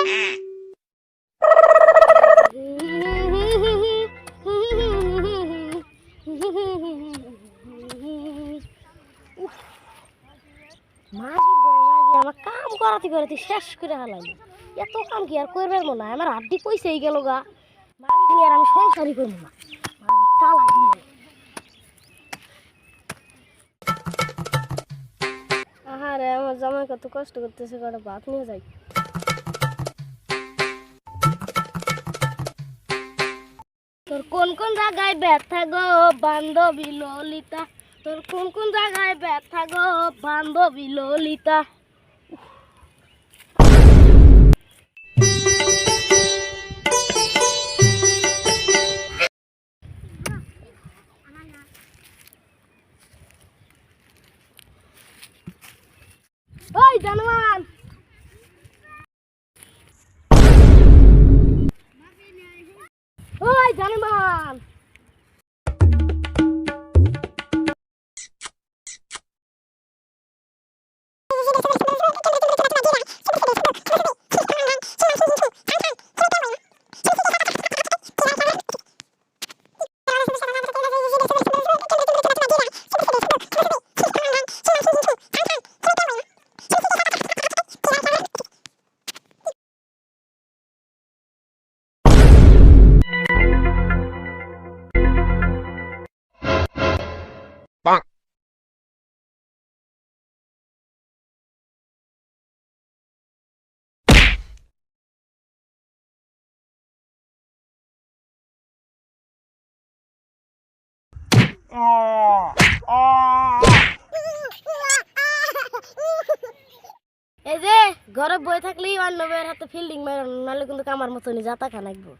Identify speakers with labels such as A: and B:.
A: আমার কাম করাতে করাতে শেষ করে হালাইল। এত কাম কি আর করবে মনে হয়, আমার হাড্ডি কইসেই গেল গা। মাগি নিয়ে আর আমি সংসারই করবো না। তালা দিল। আহারে আমার জামাই কত কষ্ট করতেছে, কটা ভাত নিয়ে যাই। তোর কোন কোন জায়গায় ব্যথা গো বান্ধবী ললিতা, তোর কোন কোন জায়গায় ব্যথা গো বান্ধবী ললিতা। ওই জানোয়ার, ওই জানোয়ার, এই যে ঘরে বই থাকলেই অন্য বইয়ের হাতে ফিল্ডিং মার, নাহলে কিন্তু আমার মতনই যাতা খানাইবো।